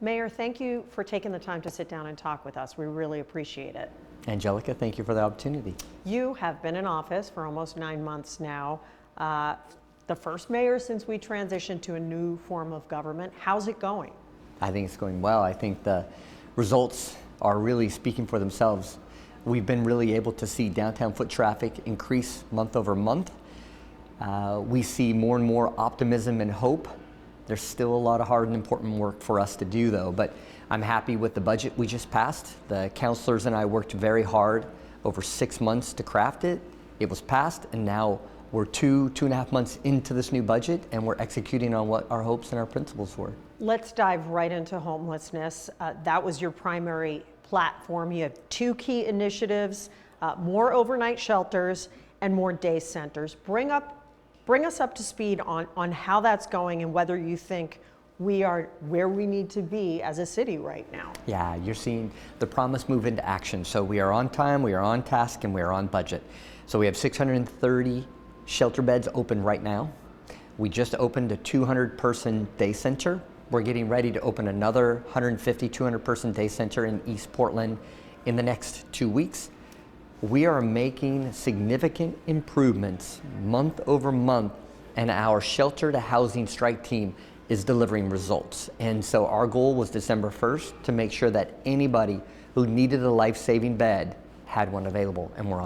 Mayor, thank you for taking the time to sit down and talk with us. We really appreciate it. Angelica, thank you for the opportunity. You have been in office for almost 9 months now. The first mayor since we transitioned to a new form of government. How's it going? I think it's going well. I think the results are really speaking for themselves. We've been really able to see downtown foot traffic increase month over month. We see more and more optimism and hope. There's still a lot of hard and important work for us to do though, but I'm happy with the budget we just passed. The councilors and I worked very hard over 6 months to craft it. It was passed, and now we're two and a half months into this new budget, and we're executing on what our hopes and our principles were. Let's dive right into homelessness. That was your primary platform. You have 2 key initiatives, more overnight shelters and more day centers. Bring us up to speed on how that's going and whether you think we are where we need to be as a city right now. Yeah, you're seeing the promise move into action. So we are on time, we are on task, and we are on budget. So we have 630 shelter beds open right now. We just opened a 200-person day center. We're getting ready to open another 150, 200-person day center in East Portland in the next 2 weeks. We are making significant improvements month over month, and our shelter to housing strike team is delivering results. And so our goal was December 1st to make sure that anybody who needed a life-saving bed had one available, and we're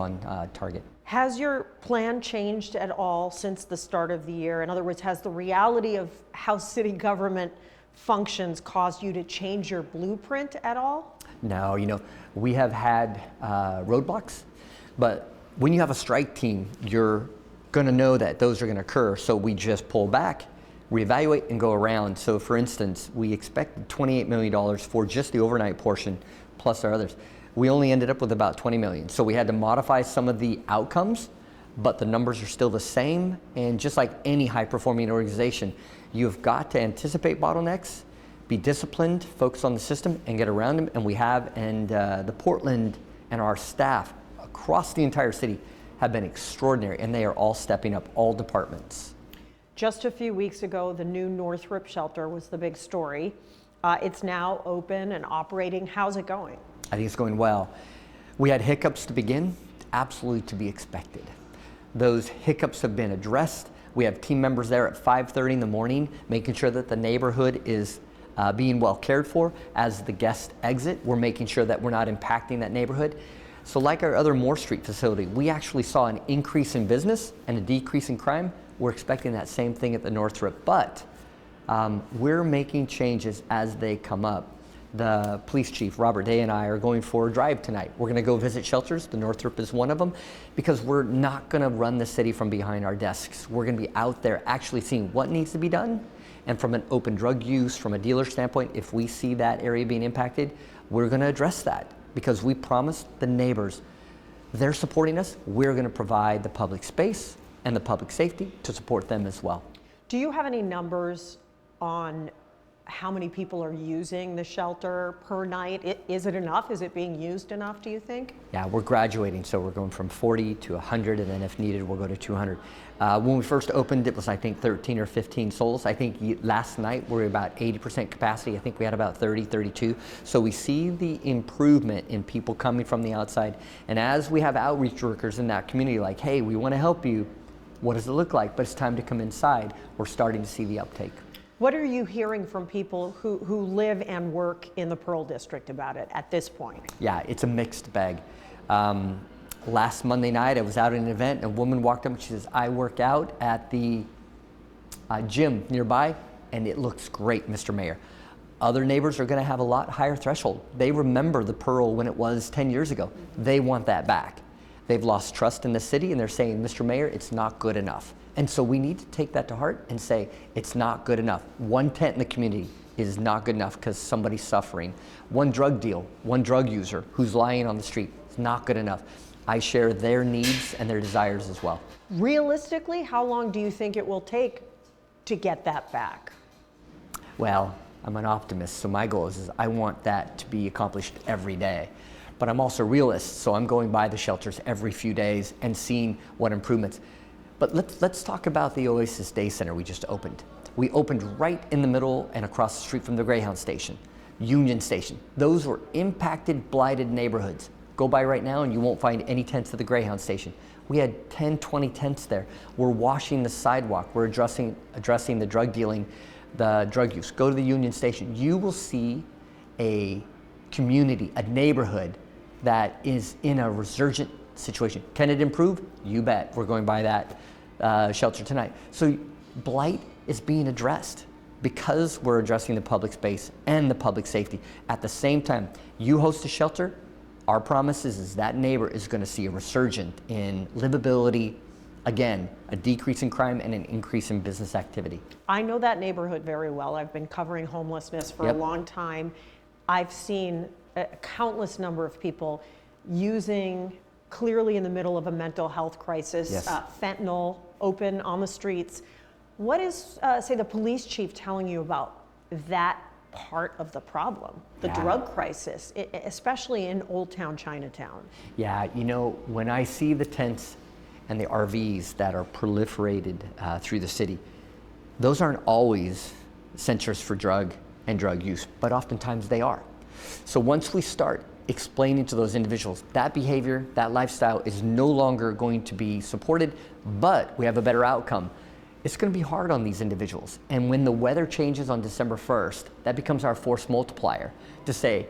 on target. Has your plan changed at all since the start of the year? In other words, has the reality of how city government functions caused you to change your blueprint at all? No, we have had roadblocks, but when you have a strike team, you're going to know that those are going to occur. So we just pull back, reevaluate, and go around. So for instance, we expected $28 million for just the overnight portion, plus our others. We only ended up with about 20 million. So we had to modify some of the outcomes, but the numbers are still the same. And just like any high performing organization, you've got to anticipate bottlenecks, be disciplined, focus on the system, and get around them. And we have, and the Portland and our staff across the entire city have been extraordinary, and they are all stepping up, all departments. Just a few weeks ago, the new Northrop shelter was the big story. It's now open and operating. How's it going? I think it's going well. We had hiccups to begin, absolutely to be expected. Those hiccups have been addressed. We have team members there at 5:30 in the morning, making sure that the neighborhood is being well cared for. As the guests exit, we're making sure that we're not impacting that neighborhood. So like our other Moore Street facility, we actually saw an increase in business and a decrease in crime. We're expecting that same thing at the Northrop, but we're making changes as they come up. The police chief, Robert Day, and I are going for a drive tonight. We're going to go visit shelters. The Northrop is one of them, because we're not going to run the city from behind our desks. We're going to be out there actually seeing what needs to be done. And from an open drug use, from a dealer standpoint, if we see that area being impacted, we're going to address that, because we promised the neighbors, they're supporting us. We're going to provide the public space and the public safety to support them as well. Do you have any numbers on how many people are using the shelter per night? Is it enough? Is it being used enough, do you think? Yeah, we're graduating, so we're going from 40 to 100, and then if needed, we'll go to 200. When we first opened, it was, I think, 13 or 15 souls. I think last night we were about 80% capacity. I think we had about 30, 32. So we see the improvement in people coming from the outside. And as we have outreach workers in that community, like, hey, we want to help you. What does it look like? But it's time to come inside. We're starting to see the uptake. What are you hearing from people who live and work in the Pearl District about it at this point? Yeah, it's a mixed bag. Last Monday night, I was out at an event, and a woman walked up and she says, I work out at the gym nearby, and it looks great, Mr. Mayor. Other neighbors are going to have a lot higher threshold. They remember the Pearl when it was 10 years ago. They want that back. They've lost trust in the city, and they're saying, Mr. Mayor, it's not good enough. And so we need to take that to heart and say, it's not good enough. One tent in the community is not good enough because somebody's suffering. One drug deal, one drug user who's lying on the street is not good enough. I share their needs and their desires as well. Realistically, how long do you think it will take to get that back? Well, I'm an optimist, so my goal is I want that to be accomplished every day. But I'm also a realist, so I'm going by the shelters every few days and seeing what improvements. But let's talk about the Oasis Day Center we just opened. We opened right in the middle and across the street from the Greyhound station, Union Station. Those were impacted, blighted neighborhoods. Go by right now and you won't find any tents at the Greyhound station. We had 10, 20 tents there. We're washing the sidewalk. We're addressing the drug dealing, the drug use. Go to the Union Station. You will see a community, a neighborhood that is in a resurgent situation. Can it improve? You bet. We're going by that shelter tonight. So blight is being addressed because we're addressing the public space and the public safety. At the same time, you host a shelter, our promise is that neighbor is going to see a resurgent in livability, again, a decrease in crime and an increase in business activity. I know that neighborhood very well. I've been covering homelessness for a long time. I've seen a countless number of people using, clearly in the middle of a mental health crisis, fentanyl open on the streets. What is, say, the police chief telling you about that part of the problem, the drug crisis, especially in Old Town Chinatown? Yeah, you know, when I see the tents and the RVs that are proliferated through the city, those aren't always centers for drug and drug use, but oftentimes they are. So once we start explaining to those individuals that behavior, that lifestyle is no longer going to be supported, but we have a better outcome, it's going to be hard on these individuals. And when the weather changes on December 1st, that becomes our force multiplier to say,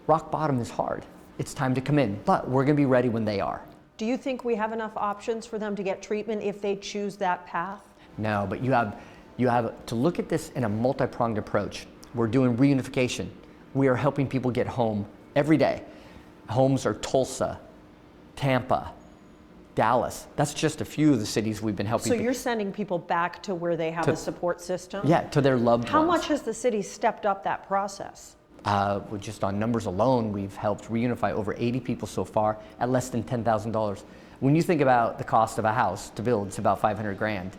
rock bottom is hard. It's time to come in, but we're going to be ready when they are. Do you think we have enough options for them to get treatment if they choose that path? No, but you have to look at this in a multi-pronged approach. We're doing reunification. We are helping people get home every day. Homes are Tulsa, Tampa, Dallas. That's just a few of the cities we've been helping. So you're sending people back to where they have a support system? Yeah, to their loved ones. How much has the city stepped up that process? Just on numbers alone, we've helped reunify over 80 people so far at less than $10,000. When you think about the cost of a house to build, it's about 500 grand.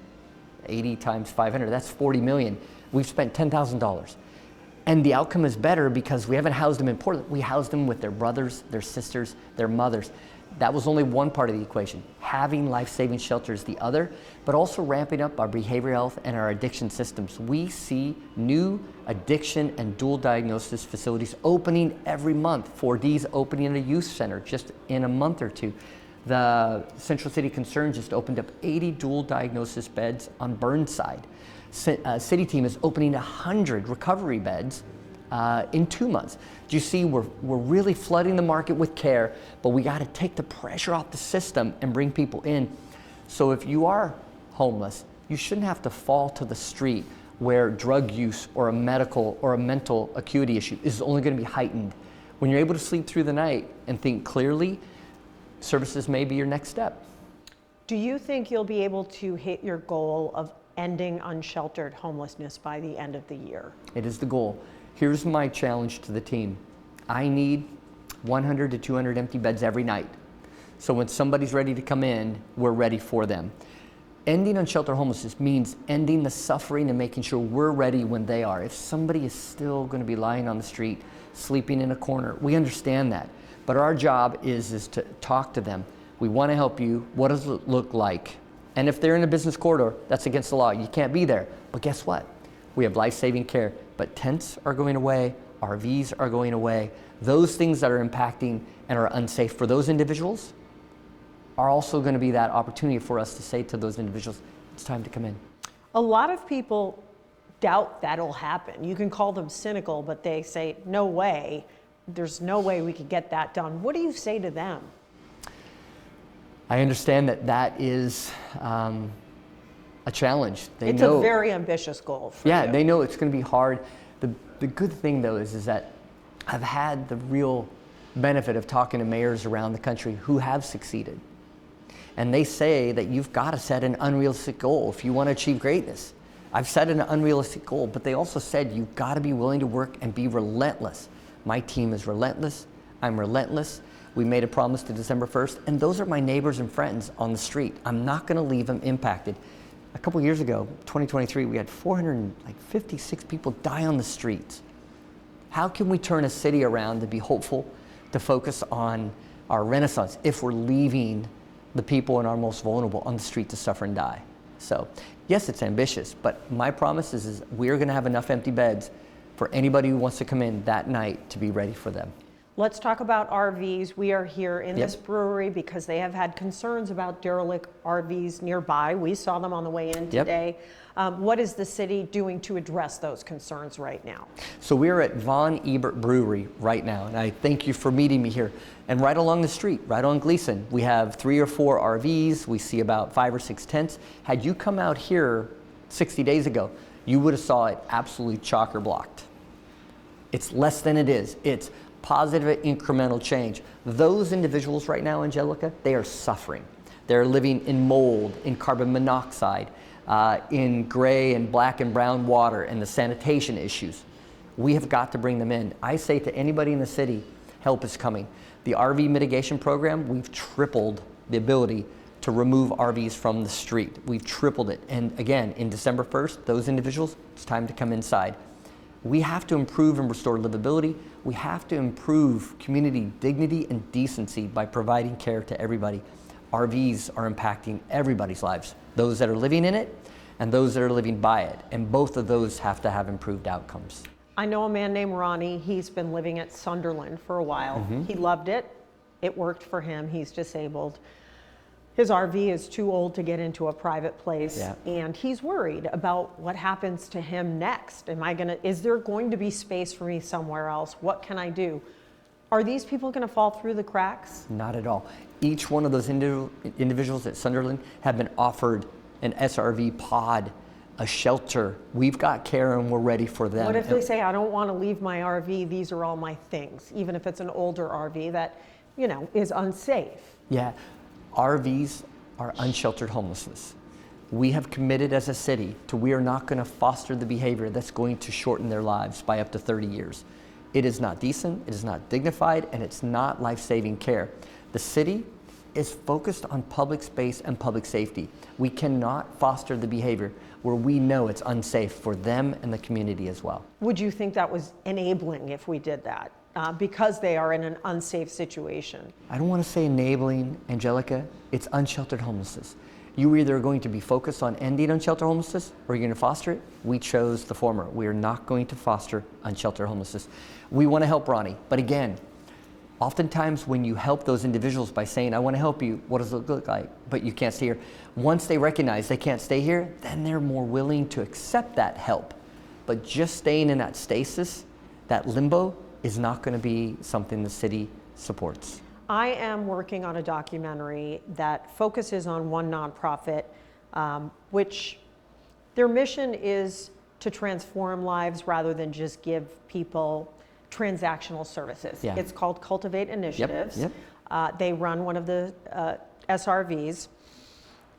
80 times 500, that's 40 million. We've spent $10,000. And the outcome is better because we haven't housed them in Portland. We housed them with their brothers, their sisters, their mothers. That was only one part of the equation. Having life-saving shelters the other, but also ramping up our behavioral health and our addiction systems. We see new addiction and dual diagnosis facilities opening every month. 4D's opening in a youth center just in a month or two. The Central City Concern just opened up 80 dual diagnosis beds on Burnside. City team is opening 100 recovery beds in 2 months. Do you see, we're really flooding the market with care, but we got to take the pressure off the system and bring people in. So if you are homeless, you shouldn't have to fall to the street where drug use or a medical or a mental acuity issue is only going to be heightened. When you're able to sleep through the night and think clearly, services may be your next step. Do you think you'll be able to hit your goal of ending unsheltered homelessness by the end of the year? It is the goal. Here's my challenge to the team. I need 100 to 200 empty beds every night. So when somebody's ready to come in, we're ready for them. Ending unsheltered homelessness means ending the suffering and making sure we're ready when they are. If somebody is still going to be lying on the street, sleeping in a corner, we understand that. But our job is to talk to them. We want to help you. What does it look like? And if they're in a business corridor, that's against the law. You can't be there. But guess what? We have life-saving care. But tents are going away. RVs are going away. Those things that are impacting and are unsafe for those individuals are also going to be that opportunity for us to say to those individuals, it's time to come in. A lot of people doubt that'll happen. You can call them cynical, but they say, no way. There's no way we could get that done. What do you say to them? I understand that is a challenge. It's a very ambitious goal for you. They know it's going to be hard. The good thing though is that I've had the real benefit of talking to mayors around the country who have succeeded. And they say that you've got to set an unrealistic goal if you want to achieve greatness. I've set an unrealistic goal, but they also said you've got to be willing to work and be relentless. My team is relentless. I'm relentless. We made a promise to December 1st, and those are my neighbors and friends on the street. I'm not going to leave them impacted. A couple years ago, 2023, we had 456 people die on the streets. How can we turn a city around to be hopeful, to focus on our renaissance if we're leaving the people and our most vulnerable on the street to suffer and die? So yes, it's ambitious, but my promise is we're going to have enough empty beds for anybody who wants to come in that night to be ready for them. Let's talk about RVs. We are here in Yep. this brewery because they have had concerns about derelict RVs nearby. We saw them on the way in Yep. today. What is the city doing to address those concerns right now? So we're at Von Ebert Brewery right now, and I thank you for meeting me here. And right along the street, right on Gleason, we have 3 or 4 RVs. We see about 5 or 6 tents. Had you come out here 60 days ago, you would have saw it absolutely chocker blocked. It's less than it is. It's positive incremental change. Those individuals right now, Angelica, they are suffering. They're living in mold, in carbon monoxide, in gray and black and brown water, and the sanitation issues. We have got to bring them in. I say to anybody in the city, help is coming. The RV mitigation program, we've tripled the ability to remove RVs from the street. We've tripled it. And again, in December 1st, those individuals, it's time to come inside. We have to improve and restore livability. We have to improve community dignity and decency by providing care to everybody. RVs are impacting everybody's lives, those that are living in it and those that are living by it. And both of those have to have improved outcomes. I know a man named Ronnie. He's been living at Sunderland for a while. He loved it. It worked for him. He's disabled. His RV is too old to get into a private place, Yeah. and he's worried about what happens to him next. Is there going to be space for me somewhere else? What can I do? Are these people going to fall through the cracks? Not at all. Each one of those individuals at Sunderland have been offered an SRV pod, a shelter. We've got care and we're ready for them. What if they say, I don't want to leave my RV, these are all my things, even if it's an older RV that, is unsafe? Yeah, RVs are unsheltered homelessness. We have committed as a city to we are not going to foster the behavior that's going to shorten their lives by up to 30 years. It is not decent, it is not dignified, and it's not life-saving care. The city is focused on public space and public safety. We cannot foster the behavior where we know it's unsafe for them and the community as well. Would you think that was enabling if we did that? Because they are in an unsafe situation? I don't want to say enabling, Angelica. It's unsheltered homelessness. You either are going to be focused on ending unsheltered homelessness or you're going to foster it. We chose the former. We are not going to foster unsheltered homelessness. We want to help Ronnie, but again, oftentimes when you help those individuals by saying, I want to help you, what does it look like? But you can't stay here. Once they recognize they can't stay here, then they're more willing to accept that help. But just staying in that stasis, that limbo, is not going to be something the city supports. I am working on a documentary that focuses on one nonprofit, which their mission is to transform lives rather than just give people transactional services. Yeah. It's called Cultivate Initiatives. Yep. They run one of the SRVs.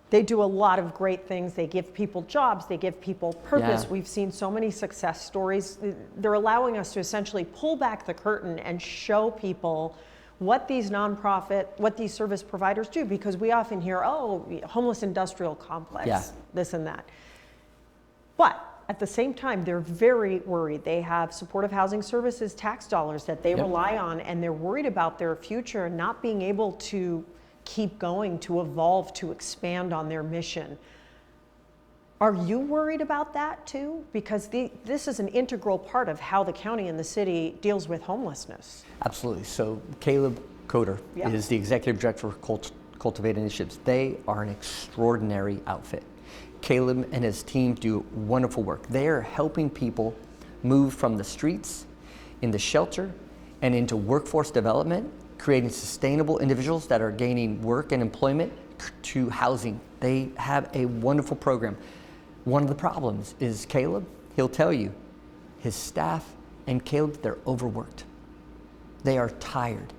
They do a lot of great things. They give people jobs. They give people purpose. Yeah. We've seen so many success stories. They're allowing us to essentially pull back the curtain and show people what these service providers do, because we often hear, oh, homeless industrial complex, Yeah. this and that. But at the same time, they're very worried. They have supportive housing services tax dollars that they Yep. rely on, and they're worried about their future and not being able to keep going, to evolve, to expand on their mission. Are you worried about that too? Because this is an integral part of how the county and the city deals with homelessness. Absolutely. So Caleb Coder Yeah. is the executive director for Cultivate Initiatives. They are an extraordinary outfit. Caleb and his team do wonderful work. They are helping people move from the streets into shelter and into workforce development, creating sustainable individuals that are gaining work and employment to housing. They have a wonderful program. One of the problems is Caleb, he'll tell you, his staff and Caleb, they're overworked. They are tired.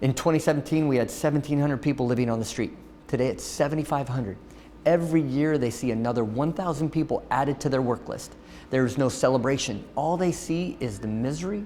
In 2017, we had 1,700 people living on the street. Today it's 7,500. Every year they see another 1,000 people added to their work list. There's no celebration. All they see is the misery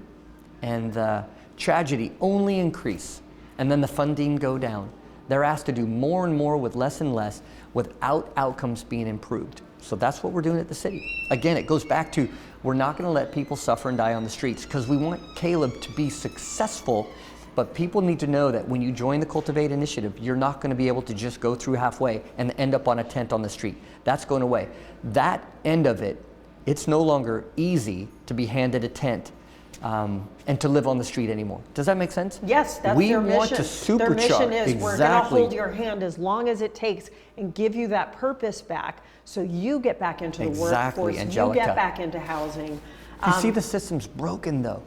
and the tragedy only increase, and then the funding go down. They're asked to do more and more with less and less without outcomes being improved. So that's what we're doing at the city. Again, it goes back to we're not going to let people suffer and die on the streets because we want Caleb to be successful But people need to know that when you join the Cultivate initiative, you're not going to be able to just go through halfway and end up on a tent on the street. That's going away. That end of it, it's no longer easy to be handed a tent and to live on the street anymore. Does that make sense? Yes, that's we their mission. Want to supercharge. Their mission is exactly. We're going to hold your hand as long as it takes and give you that purpose back so you get back into the workforce, Angelica. you get back into housing. You see, the system's broken though.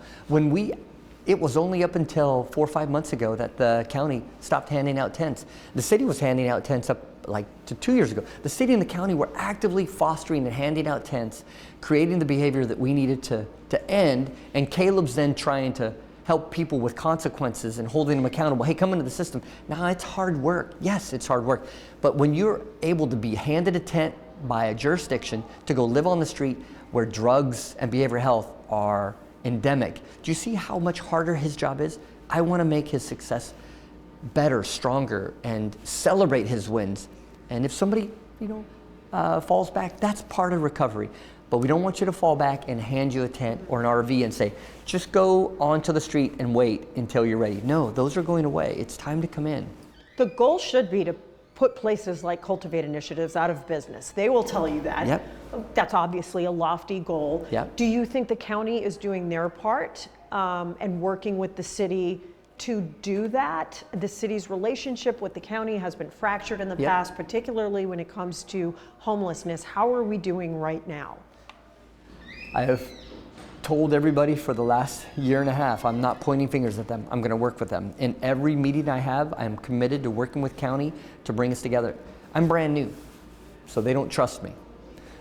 It was only up until 4 or 5 months ago that the county stopped handing out tents. The city was handing out tents up like to 2 years ago. The city and the county were actively fostering and handing out tents, creating the behavior that we needed to end, and Caleb's then trying to help people with consequences and holding them accountable. Hey, come into the system. Now, it's hard work. Yes, it's hard work. But when you're able to be handed a tent by a jurisdiction to go live on the street where drugs and behavioral health are endemic, do you see how much harder his job is? I want to make his success better, stronger, and celebrate his wins. And if somebody, falls back, that's part of recovery. But we don't want you to fall back and hand you a tent or an RV and say, just go onto the street and wait until you're ready. No, those are going away. It's time to come in. The goal should be to put places like Cultivate initiatives out of business. They will tell you that. Yep. That's obviously a lofty goal. Yep. Do you think the county is doing their part and working with the city to do that? The city's relationship with the county has been fractured in the Yep. past, particularly when it comes to homelessness. How are we doing right now? I have told everybody for the last year and a half, I'm not pointing fingers at them. I'm going to work with them. In every meeting I have, I'm committed to working with county to bring us together. I'm brand new, so they don't trust me.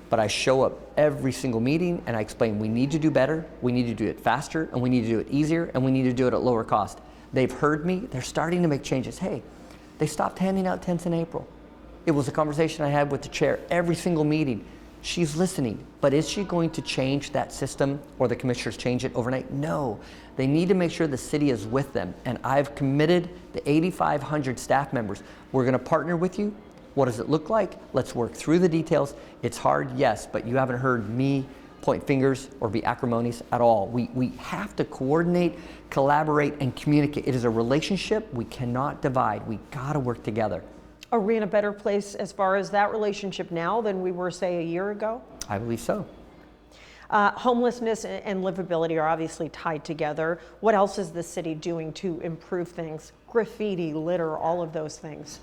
But I show up every single meeting and I explain we need to do better, we need to do it faster, and we need to do it easier, and we need to do it at lower cost. They've heard me. They're starting to make changes. Hey, they stopped handing out tents in April. It was a conversation I had with the chair every single meeting. She's listening, but is she going to change that system or the commissioners change it overnight? No, they need to make sure the city is with them. And I've committed the 8,500 staff members. We're gonna partner with you. What does it look like? Let's work through the details. It's hard, yes, but you haven't heard me point fingers or be acrimonious at all. We have to coordinate, collaborate, and communicate. It is a relationship we cannot divide. We gotta work together. Are we in a better place as far as that relationship now than we were, say, a year ago? I believe so. Homelessness and livability are obviously tied together. What else is the city doing to improve things? Graffiti, litter, all of those things.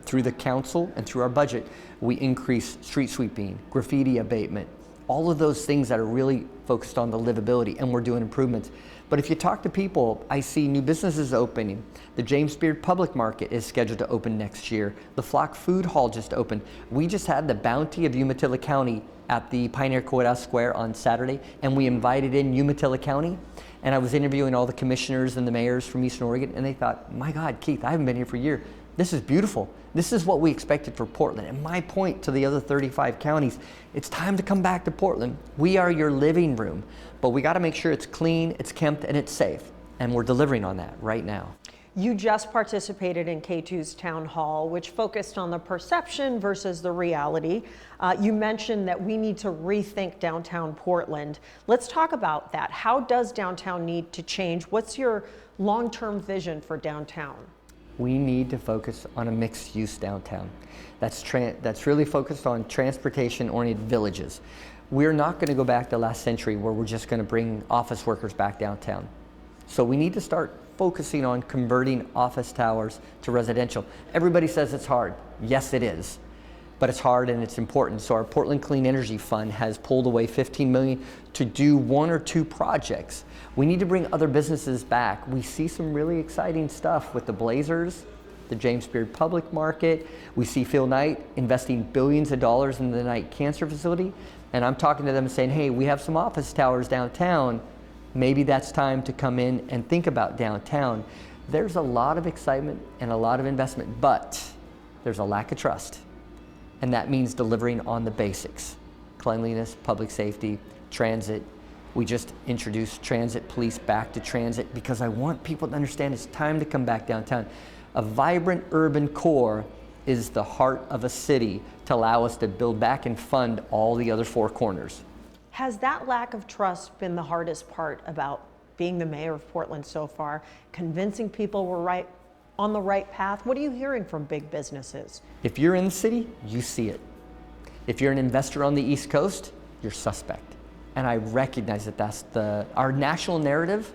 Through the council and through our budget, we increase street sweeping, graffiti abatement, all of those things that are really focused on the livability, and we're doing improvements. But if you talk to people, I see new businesses opening. The James Beard Public Market is scheduled to open next year. The Flock Food Hall just opened. We just had the Bounty of Umatilla County at the Pioneer Courthouse Square on Saturday, and we invited in Umatilla County. And I was interviewing all the commissioners and the mayors from Eastern Oregon, and they thought, my God, Keith, I haven't been here for a year. This is beautiful. This is what we expected for Portland. And my point to the other 35 counties, it's time to come back to Portland. We are your living room, but we gotta make sure it's clean, it's kempt, and it's safe. And we're delivering on that right now. You just participated in Katu's town hall, which focused on the perception versus the reality. You mentioned that we need to rethink downtown Portland. Let's talk about that. How does downtown need to change? What's your long-term vision for downtown? We need to focus on a mixed-use downtown. That's really focused on transportation-oriented villages. We're not going to go back to last century where we're just going to bring office workers back downtown. So we need to start focusing on converting office towers to residential. Everybody says it's hard. Yes, it is. But it's hard and it's important. So our Portland Clean Energy Fund has pulled away $15 million to do 1 or 2 projects. We need to bring other businesses back. We see some really exciting stuff with the Blazers, the James Beard Public Market. We see Phil Knight investing billions of dollars in the Knight Cancer Facility. And I'm talking to them and saying, hey, we have some office towers downtown. Maybe that's time to come in and think about downtown. There's a lot of excitement and a lot of investment, but there's a lack of trust. And that means delivering on the basics: cleanliness, public safety, transit. We just introduced transit police back to transit because I want people to understand it's time to come back downtown. A vibrant urban core is the heart of a city to allow us to build back and fund all the other 4 corners. Has that lack of trust been the hardest part about being the mayor of Portland so far, convincing people we're on the right path? What are you hearing from big businesses? If you're in the city, you see it. If you're an investor on the East Coast, you're suspect. And I recognize that our national narrative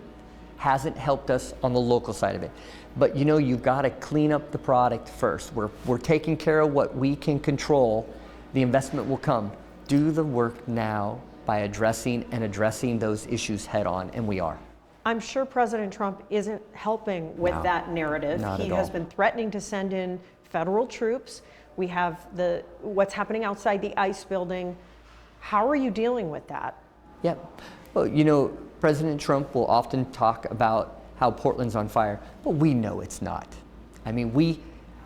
hasn't helped us on the local side of it. But you've got to clean up the product first. We're taking care of what we can control. The investment will come. Do the work now by addressing those issues head on, and we are. I'm sure President Trump isn't helping with that narrative. He has been threatening to send in federal troops. We have what's happening outside the ICE building. How are you dealing with that? Yeah, well, President Trump will often talk about how Portland's on fire, but we know it's not. I mean, we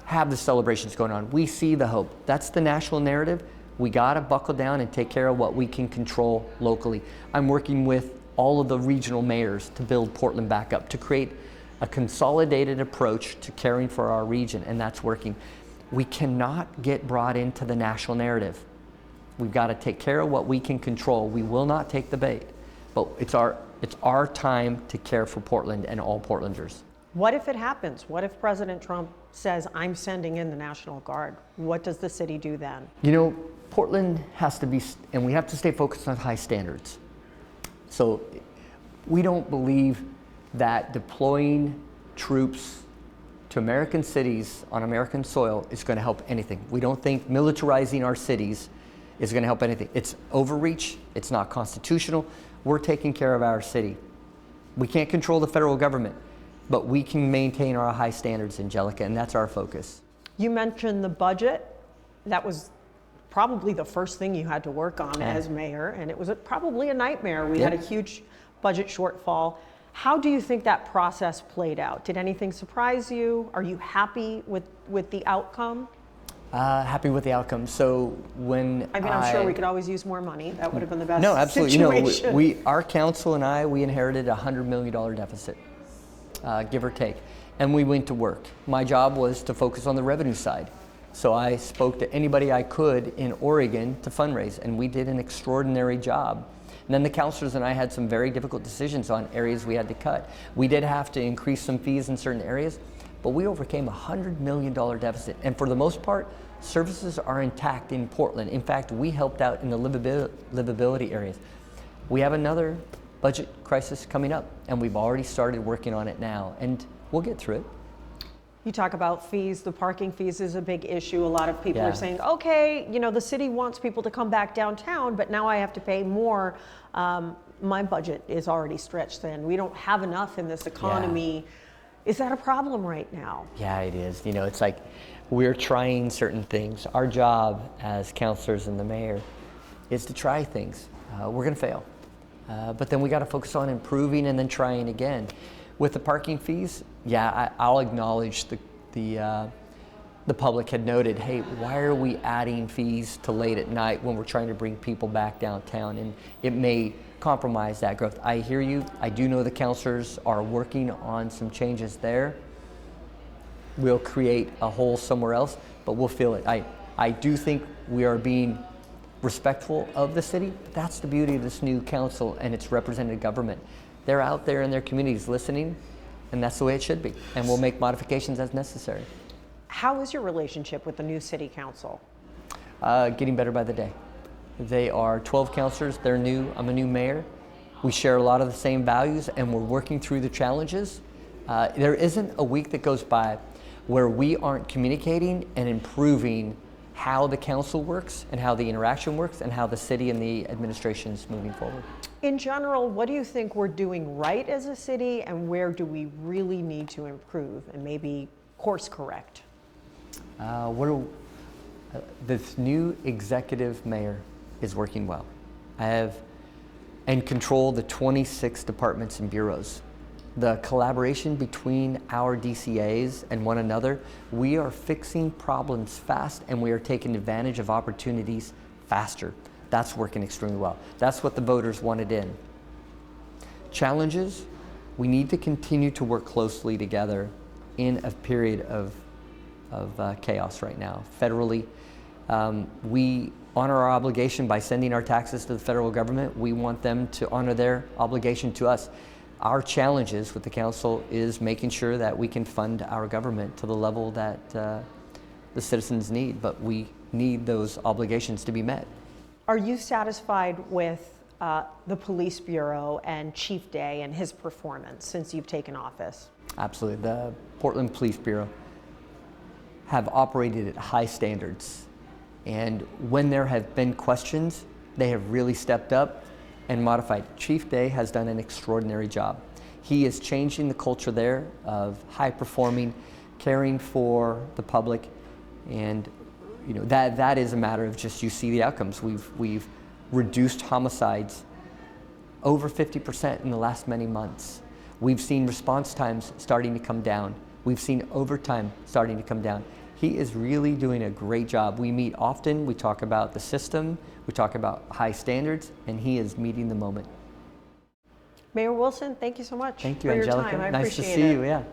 have the celebrations going on. We see the hope. That's the national narrative. We gotta buckle down and take care of what we can control locally. I'm working with all of the regional mayors to build Portland back up, to create a consolidated approach to caring for our region, and that's working. We cannot get brought into the national narrative. We've got to take care of what we can control. We will not take the bait, but it's our time to care for Portland and all Portlanders. What if it happens? What if President Trump says, I'm sending in the National Guard? What does the city do then? Portland has to be, and we have to stay focused on high standards. So we don't believe that deploying troops to American cities on American soil is going to help anything. We don't think militarizing our cities is going to help anything. It's overreach. It's not constitutional. We're taking care of our city. We can't control the federal government, but we can maintain our high standards, Angelica, and that's our focus. You mentioned the budget. That was probably the first thing you had to work on as mayor, and it was probably a nightmare. We had a huge budget shortfall. How do you think that process played out? Did anything surprise you? Are you happy with the outcome? Happy with the outcome. So I'm sure we could always use more money. That would have been the best. No, absolutely. Situation. Our council and I, we inherited a $100 million deficit, give or take, and we went to work. My job was to focus on the revenue side. So I spoke to anybody I could in Oregon to fundraise, and we did an extraordinary job. And then the councilors and I had some very difficult decisions on areas we had to cut. We did have to increase some fees in certain areas, but we overcame a $100 million deficit. And for the most part, services are intact in Portland. In fact, we helped out in the livability areas. We have another budget crisis coming up, and we've already started working on it now, and we'll get through it. You talk about fees. The parking fees is a big issue. A lot of people are saying, okay, the city wants people to come back downtown, but now I have to pay more. My budget is already stretched thin. We don't have enough in this economy. Is that a problem right now? Yeah, it is. It's like we're trying certain things. Our job as councilors and the mayor is to try things. We're going to fail. But then we got to focus on improving and then trying again. With the parking fees, I'll acknowledge the public had noted, hey, why are we adding fees to late at night when we're trying to bring people back downtown? And it may compromise that growth. I hear you. I do know the councilors are working on some changes there. We'll create a hole somewhere else, but we'll fill it. I do think we are being respectful of the city. That's the beauty of this new council and its representative government. They're out there in their communities listening, and that's the way it should be. And we'll make modifications as necessary. How is your relationship with the new city council? Getting better by the day. They are 12 councilors. They're new. I'm a new mayor. We share a lot of the same values, and we're working through the challenges. There isn't a week that goes by where we aren't communicating and improving how the council works and how the interaction works and how the city and the administration is moving forward. In general, what do you think we're doing right as a city, and where do we really need to improve and maybe course correct? This new executive mayor is working well. I have and control the 26 departments and bureaus. The collaboration between our DCAs and one another, we are fixing problems fast and we are taking advantage of opportunities faster. That's working extremely well. That's what the voters wanted in. Challenges, we need to continue to work closely together in a period of chaos right now. Federally, we honor our obligation by sending our taxes to the federal government. We want them to honor their obligation to us. Our challenges with the council is making sure that we can fund our government to the level that the citizens need, but we need those obligations to be met. Are you satisfied with the Police Bureau and Chief Day and his performance since you've taken office? Absolutely. The Portland Police Bureau have operated at high standards, and when there have been questions, they have really stepped up and modified. Chief Day has done an extraordinary job. He is changing the culture there of high performing, caring for the public, and that is a matter of just, you see the outcomes. We've reduced homicides over 50% in the last many months. We've seen response times starting to come down. We've seen overtime starting to come down. He is really doing a great job. We meet often, we talk about the system, we talk about high standards, and he is meeting the moment. Mayor Wilson, thank you so much. Thank you, for Angelica. Your time. I nice to appreciate see it. you, yeah.